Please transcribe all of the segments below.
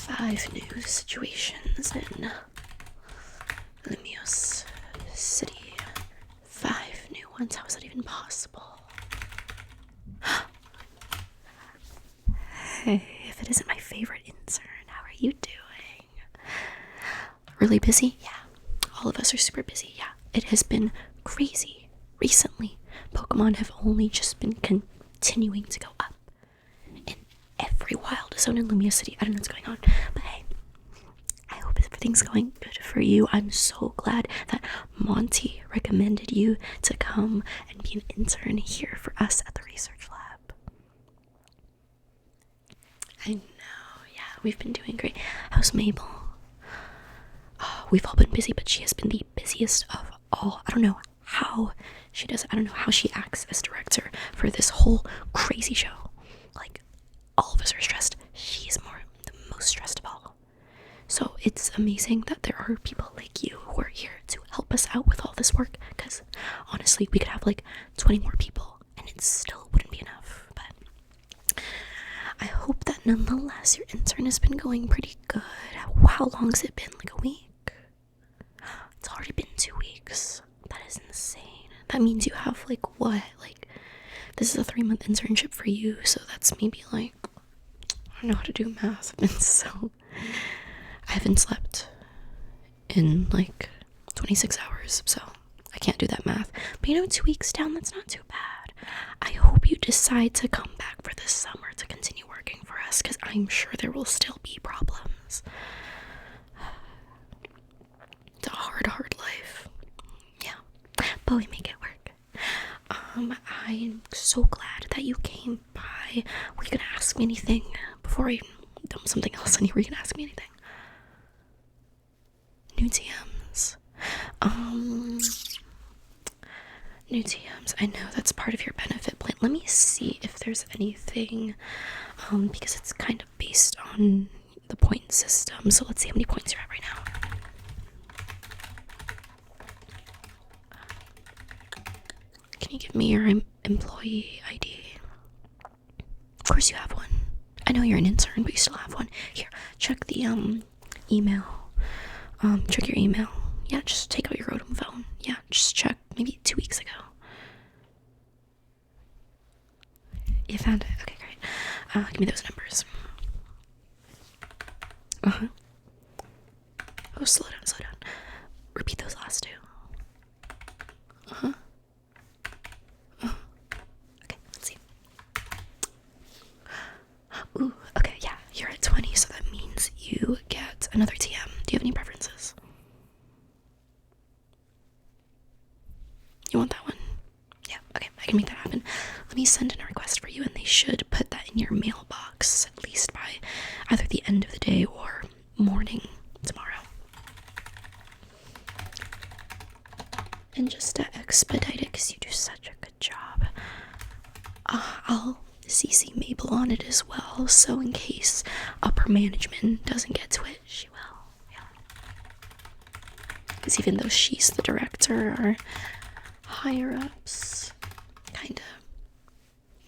5 new situations in Lumiose City. 5 new ones. How is that even possible? Hey, if it isn't my favorite intern, how are you doing? Really busy? Yeah. All of us are super busy. Yeah. It has been crazy recently. Pokemon have only just been continuing to go up in every wild zone in Lumiose City. I don't know what's going on, but hey, I hope everything's going good for you. I'm so glad that Monty recommended you to come and be an intern here for us at the research lab. I know, yeah, we've been doing great. How's Mabel? We've all been busy, but she has been the busiest of all. I don't know how she does it. I don't know how she acts as director for this whole crazy show. Like, all of us are stressed. She's the most stressed of all. So it's amazing that there are people like you who are here to help us out with all this work, because honestly, we could have like 20 more people and it still wouldn't be enough. But I hope that nonetheless your intern has been going pretty good. How long's it been? Like a week? It's already been 2 weeks. That is insane. That means you have like what? Like, this is a 3-month internship for you, so that's maybe like, I don't know how to do math. I haven't slept in like 26 hours, so I can't do that math. But 2 weeks down, that's not too bad. I hope you decide to come back for this summer to continue working for us, because I'm sure there will still be problems. It's a hard life. Yeah, but we make it work. I'm so glad that you came by. Were you gonna ask me anything before I dump something else on you? Were you gonna ask me anything? New TMs. New TMs. I know that's part of your benefit plan. Let me see if there's anything, because it's kind of based on the point system. So let's see how many points you're at right now. Can you give me your employee ID? Of course you have one. I know you're an intern, but you still have one. Here, check the email. Check your email. Yeah, just take out your Rotom phone. Yeah, just check maybe 2 weeks ago. You found it? Okay, great. Give me those numbers. Oh, slow down. Repeat those last 2. Okay, let's see. Ooh, okay, yeah, you're at 20, so that means you get another TM. Do you have any preferences? You want that one? Yeah, okay, I can make that happen. Let me send in a request for you, and they should put that in your mailbox at least by either the end of the day or morning tomorrow. And just to expedite it, because you do such a good job, I'll CC Mabel on it as well, so in case upper management doesn't get to it, she will. Yeah. Because even though she's the director, our higher ups kind of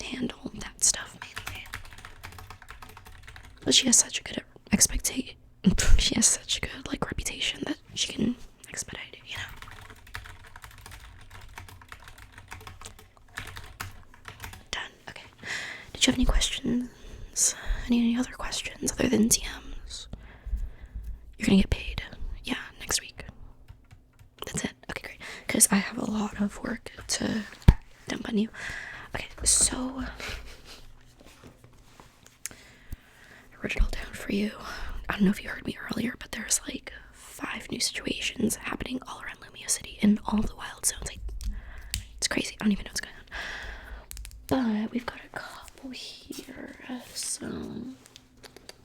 handle that stuff mainly. But she has such a good she has such a good reputation that she can expedite it, Done. Okay. Did you have any questions? Any other questions other than TMs? You're gonna get paid. Yeah, next week. That's it. Okay, great. Because I have a lot of work to dump on you. Okay, so I wrote it all down for you. I don't know if you heard me earlier, but there's 5 new situations happening all around Lumiose City in all the wild zones. It's crazy. I don't even know what's going on. But we've got a couple here. So, do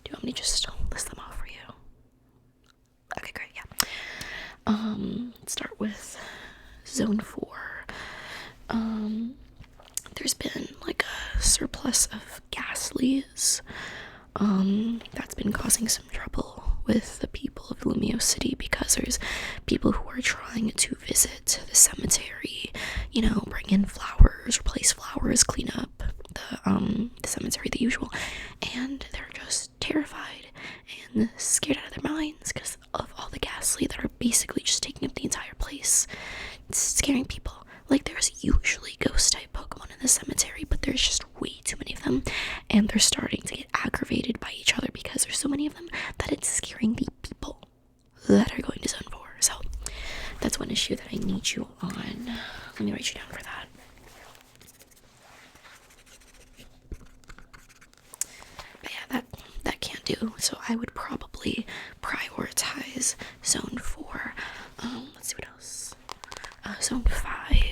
you want me to just list them off for you? Okay, great. Yeah. Let's start with Zone 4. There's been a surplus of Ghastlies. That's been causing some trouble with the people of Lumiose City, because there's people who are trying to visit the cemetery, bring in flowers, replace flowers, clean up the cemetery, the usual, and they're just terrified, scared out of their minds because of all the ghastly that are basically just taking up the entire place, scaring people. Like, there's usually ghost type Pokemon in the cemetery, but there's just way too many of them, and they're starting to get aggravated by each other because there's so many of them that it's scaring the people that are going to Zone 4. So that's one issue that I need you on. Let me write you down for that. But yeah, that can't do. So I would probably prioritize Zone 4. Let's see what else. Zone 5.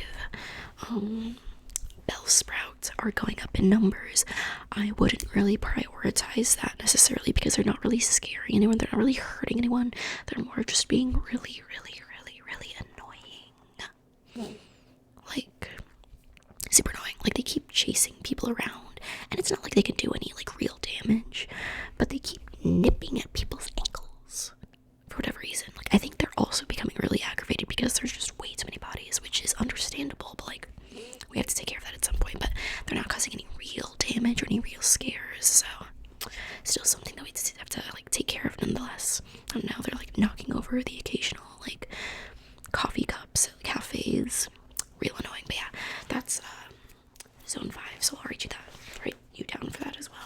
Bellsprouts are going up in numbers. I wouldn't really prioritize that necessarily because they're not really scaring anyone. They're not really hurting anyone. They're more just being really, really, really, really annoying. Like, super annoying. Like, they keep chasing people around, and it's not like they can do any, like, real damage, but they keep nipping at people's ankles for whatever reason. Like, I think they're also becoming really aggravated because there's just way too many bodies, which is understandable, but, like, we have to take care of that at some point. But they're not causing any real damage or any real scares, so still something that we have to, like, take care of nonetheless. I don't know, they're, like, knocking over the occasional, like, coffee cups at cafes. Real annoying. But yeah, that's Zone 5, so I'll write you down for that as well.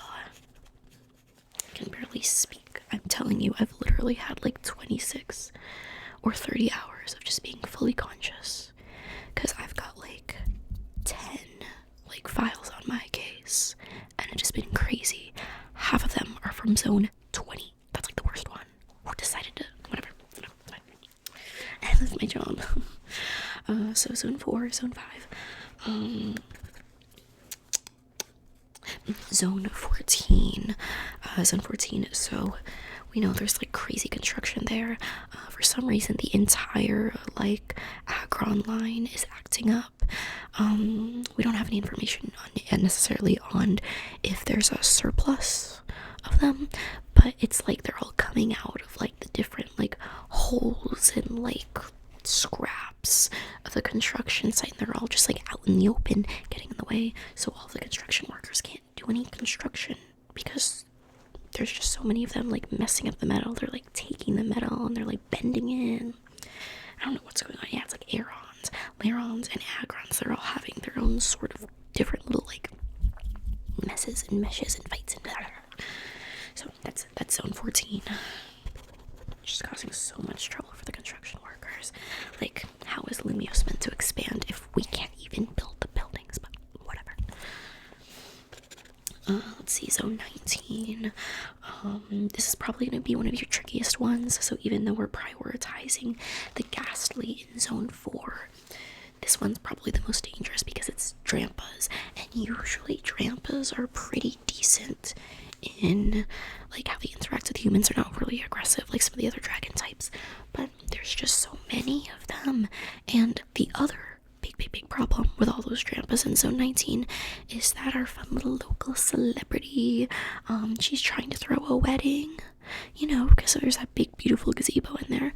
I can barely speak. I'm telling you, I've literally had like 26 or 30 hours of just being fully conscious, because I've got like 10 like files on my case, and it's just been crazy. Half of them are from Zone 20. That's like the worst one. Who decided to, whatever. And that's my job. So Zone 4, Zone 5, Zone 14, Zone 14, so we know there's like crazy construction there. For some reason, the entire like Agron line is acting up. We don't have any information on necessarily on if there's a surplus of them, but it's like they're all coming out of like the different like holes and like scraps of the construction site, and they're all just like out in the open getting in the way, so all the construction workers can't do any construction because there's just so many of them like messing up the metal. They're like taking the metal and they're like bending in. I don't know what's going on. Yeah, it's like Aerons, Larons, and Agrons. They're all having their own sort of different little like messes and meshes and fights and blah, blah, blah. So that's Zone 14. Just causing so much trouble for the construction workers. Like, how is Lumiose meant to expand if we can't even build the buildings? But whatever. Let's see, Zone 19. This is probably going to be one of your trickiest ones. So even though we're prioritizing the ghastly in Zone 4, this one's probably the most dangerous because it's Drampas. And usually Drampas are pretty decent in like how they interact with humans. Are not really aggressive like some of the other dragon types, but there's just so many of them. And the other big problem with all those Drampas in Zone 19 is that our fun little local celebrity, she's trying to throw a wedding, you know, because there's that big beautiful gazebo in there,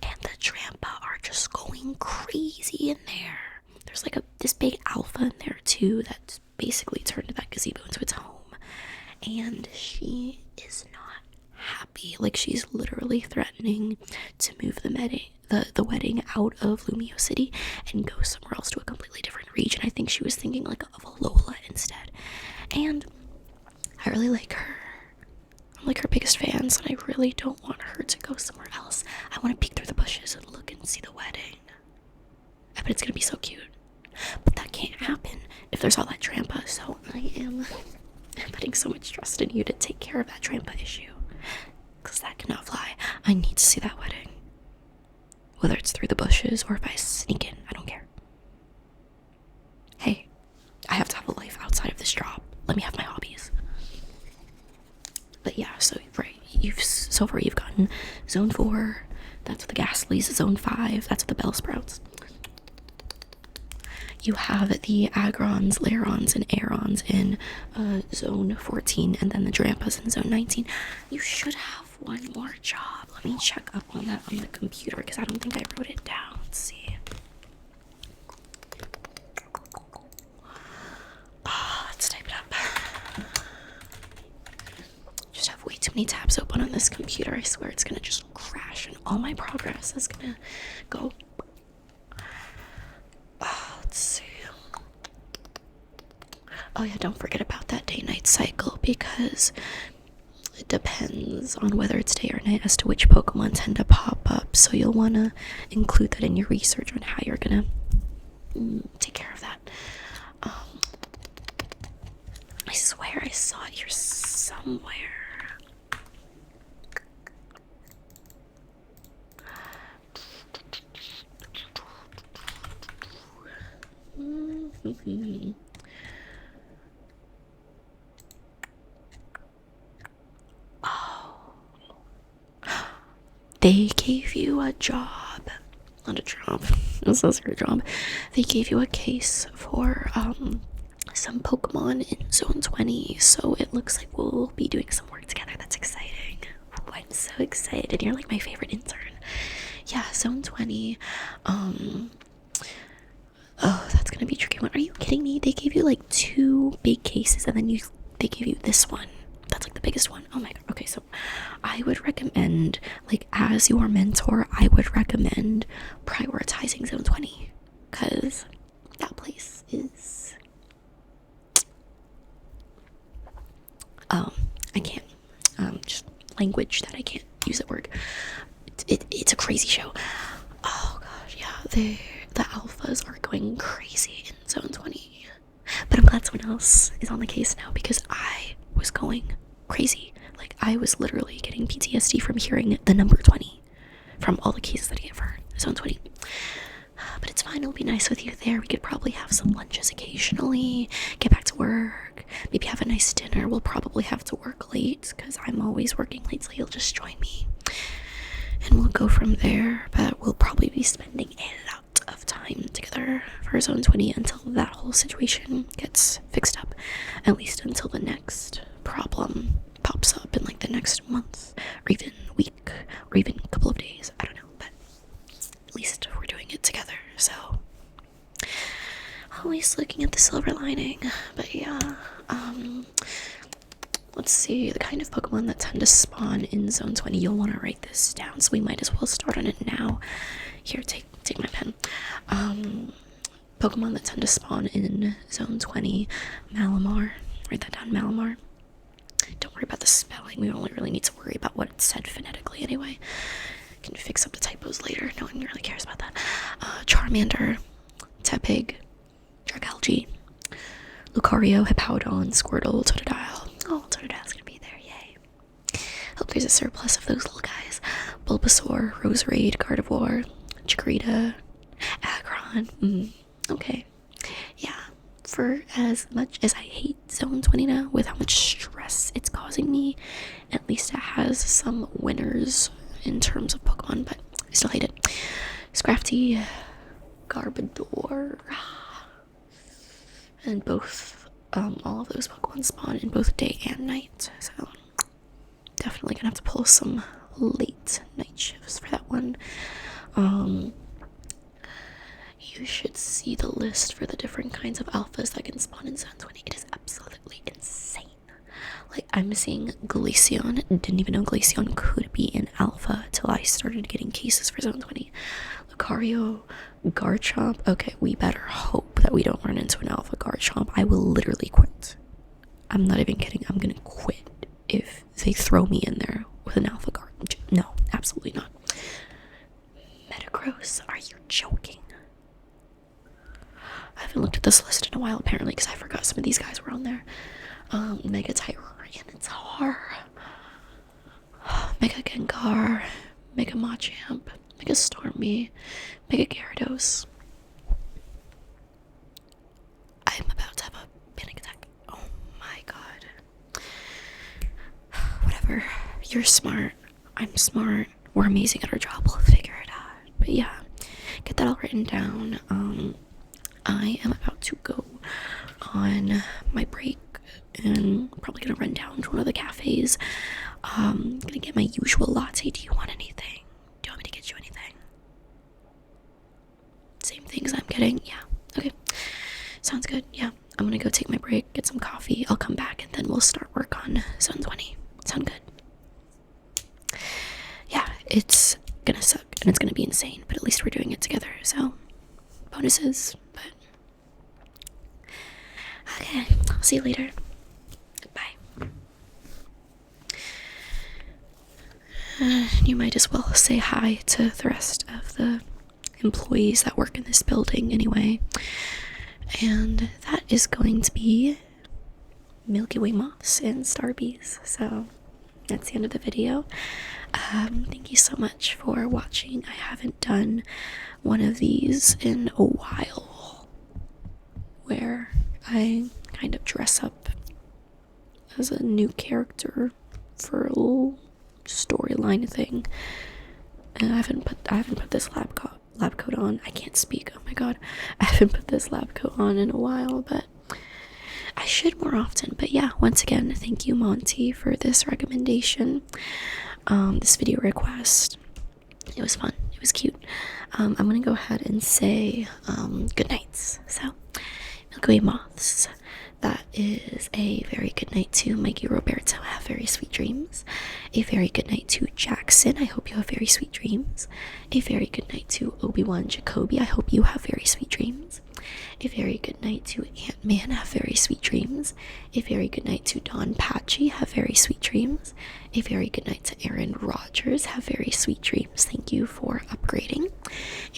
and the Drampa are just going crazy in there. There's like this big alpha in there too that's basically turned that gazebo into its home. And she is not happy. Like, she's literally threatening to move the wedding out of Lumiose City and go somewhere else to a completely different region. I think she was thinking like of Alola instead. And I really like her. I'm like her biggest fan, so I really don't want her to go somewhere else. I want to peek through the bushes and look and see the wedding. I bet it's gonna be so cute. But that can't happen if there's all that Drampa, so I am putting so much trust in you to take care of that Drampa issue, because that cannot fly. I need to see that wedding, whether it's through the bushes or if I sneak in. I don't care. Hey, I have to have a life outside of this job. Let me have my hobbies. But yeah, so right, so far you've gotten Zone 4, that's the Ghastlies. Zone 5, that's the Bellsprouts. You have the Agrons, Larons, and Aerons in Zone 14, and then the Drampas in Zone 19. You should have one more job. Let me check up on that on the computer, because I don't think I wrote it down. Let's see. Let's type it up. Just have way too many tabs open on this computer. I swear it's gonna just crash and all my progress is gonna go. Let's see. Oh yeah, don't forget about that day-night cycle, because it depends on whether it's day or night as to which Pokemon tend to pop up. So you'll want to include that in your research on how you're gonna take care of that. I swear I saw it here somewhere. They gave you a job. Not a job. This is your job. They gave you a case for some Pokemon in Zone 20, so it looks like we'll be doing some work together. That's exciting. Ooh, I'm so excited. You're like my favorite intern. Yeah, Zone 20. Oh, that's gonna be a tricky one. Are you kidding me? They gave you like 2 big cases, and then they gave you this one. That's like the biggest one. Oh my god. Okay, so I would recommend, like, as your mentor, I would recommend prioritizing Zone 20, because that place is I can't just language that I can't use at work. It's a crazy show. Oh gosh, yeah, the alphas are going crazy in Zone 20, but I'm glad someone else is on the case now, because I was going crazy. Like, I was literally getting PTSD from hearing the number 20 from all the cases that I get for Zone 20. But it's fine, it'll be nice with you there. We could probably have some lunches occasionally, get back to work, maybe have a nice dinner. We'll probably have to work late, because I'm always working late, so you'll just join me. And we'll go from there, but we'll probably be spending a lot of time together for Zone 20 until that whole situation gets fixed up. At least until the next problem pops up in like the next month, or even week, or even a couple of days. I don't know, but at least we're doing it together. So always looking at the silver lining. But yeah, let's see, the kind of Pokemon that tend to spawn in Zone 20. You'll want to write this down, so we might as well start on it now. Here, take my pen. Pokemon that tend to spawn in Zone 20. Malamar. Write that down, Malamar. Don't worry about the spelling. We only really need to worry about what it said phonetically anyway. Can fix up the typos later. No one really cares about that. Charmander, Tepig, Dragalge, Lucario, Hippowdon, Squirtle, Totodile. Oh, Totodile's gonna be there, yay. Hope there's a surplus of those little guys. Bulbasaur, Roserade, Gardevoir, Chikorita, Aggron. Okay. Yeah. For as much as I hate Zone 20 now, with how much stress it's causing me, at least it has some winners in terms of Pokemon, but I still hate it. Scrafty, Garbodor, and both, all of those Pokemon spawn in both day and night, so definitely gonna have to pull some late night shifts for that one. You should see the list for the different kinds of alphas that can spawn in Zone 20. It is absolutely insane. Like, I'm seeing Glaceon. Didn't even know Glaceon could be an alpha till I started getting cases for Zone 20. Lucario, Garchomp. Okay, we better hope that we don't run into an alpha Garchomp. I will literally quit. I'm not even kidding. I'm gonna quit if they throw me in there with an alpha Garchomp. No, absolutely not. Metagross, are you joking? I haven't looked at this list in a while, apparently, because I forgot some of these guys were on there. Mega Tyranian, it's hard. Mega Gengar, Mega Machamp, Mega Stormy, Mega Gyarados. I'm about to have a panic attack. Oh my god. Whatever. You're smart. I'm smart. We're amazing at our job. We'll figure it out. But yeah, get that all written down. I am about to go on my break and probably gonna run down to one of the cafes. Gonna get my usual latte. Do you want anything? Do you want me to get you anything? Same things I'm getting? Yeah. Okay. Sounds good. Yeah. I'm gonna go take my break, get some coffee. I'll come back and then we'll start work on Zone 20. Sound good? it's gonna suck and it's gonna be insane, but at least we're doing it together, so bonuses. But okay, I'll see you later. Bye. You might as well say hi to the rest of the employees that work in this building anyway. And that is going to be Milky Way moths and starbees. So that's the end of the video. Thank you so much for watching. I haven't done one of these in a while where I kind of dress up as a new character for a little storyline thing. And I haven't put this lab coat on. I can't speak. Oh my god. I haven't put this lab coat on in a while, but I should more often. But yeah, once again, thank you, Monty, for this recommendation. This video request. It was fun. It was cute. I'm gonna go ahead and say good nights. So, Milky Way moths. That is a very good night to Mikey Roberto. Have very sweet dreams. A very good night to Jackson. I hope you have very sweet dreams. A very good night to Obi-Wan Jacoby. I hope you have very sweet dreams. A very good night to Ant-Man. Have very sweet dreams. A very good night to Don Patchy. Have very sweet dreams. A very good night to Aaron Rogers. Have very sweet dreams. Thank you for upgrading.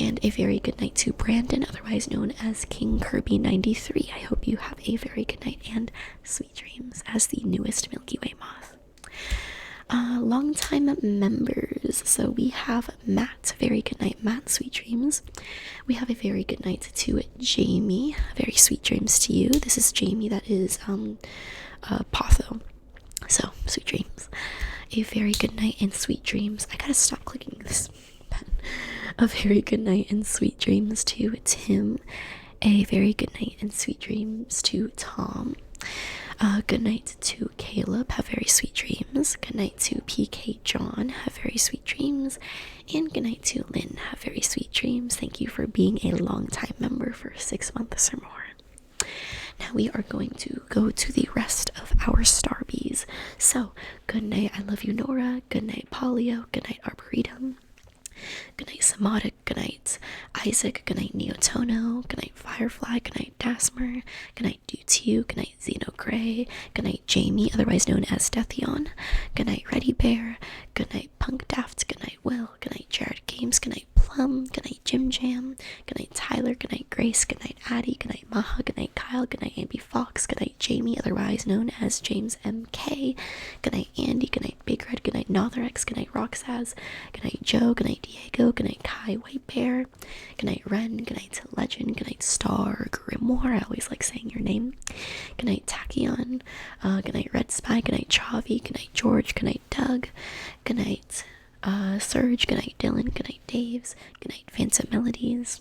And a very good night to Brandon, otherwise known as King Kirby 93. I hope you have a very good night and sweet dreams as the newest Milky Way moth. Long-time members. So we have Matt. Very good night, Matt. Sweet dreams. We have a very good night to Jamie. Very sweet dreams to you. This is Jamie. That is Potho. So sweet dreams. A very good night and sweet dreams. I gotta stop clicking this pen. A very good night and sweet dreams to Tim. A very good night and sweet dreams to Tom. Good night to Caleb. Have very sweet dreams. Good night to PK John. Have very sweet dreams. And good night to Lynn. Have very sweet dreams. Thank you for being a long-time member for 6 months or more. Now we are going to go to the rest of our starbees. So, good night, I love you, Nora. Good night, Polio. Good night, Arboretum. Good night, Samotic. Good night, Isaac. Good night, Neotono. Good night, Firefly. Good night, Dasmer. Good night, Dutiu. Good night, Xeno Gray. Good night, Jamie, otherwise known as Deathion. Good night, Ready Bear. Good night, Punk Daft. Good night, Will. Good night, Jared Games. Good night, Plum. Good night, Jim Jam. Good night, Tyler. Good night, Grace. Good night, Addie. Good night, Maha. Good night, Kyle. Good night, Ambi Fox. Good night, Jamie, otherwise known as James MK. Good night, Andy. Good night, Big Red. Good night, Notherex. Good night, Roxaz. Good night, Joe. Good night, Diego. Good night, Kai White Bear. Good night, Ren. Good night, Legend. Good night, Star Grimoire. I always like saying your name. Good night, Tachyon. Good night, Red Spy. Good night, Chavi. Good night, George. Good night, Doug. Good night, Surge. Good night, Dylan. Good night, Daves. Good night, Phantom Melodies.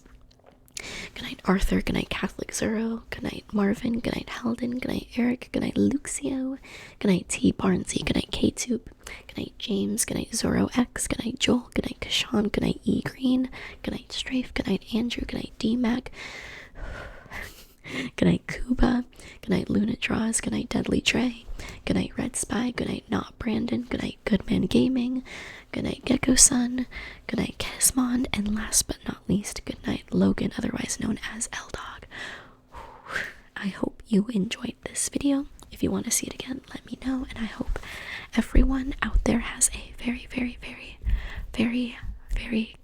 Good night, Arthur. Good night, Catholic Zero. Good night, Marvin. Good night, Halden. Good night, Eric. Good night, Luxio. Good night, T. Barnsey. Good night, K-Tube. Good night, James. Good night, Zoro X. Good night, Joel. Good night, Kashawn. Good night, E. Green. Good night, Strafe. Good night, Andrew. Good night, D-Mac. Good night, Kuba. Good night, Luna Draws. Good night, Deadly Dre. Good night, Red Spy. Good night, Not Brandon. Good night, Goodman Gaming. Good night, Gecko Sun. Good night, Kesmond. And last but not least, good night, Logan, otherwise known as L-Dog. I hope you enjoyed this video. If you want to see it again, let me know. And I hope everyone out there has a very, very, very, very, very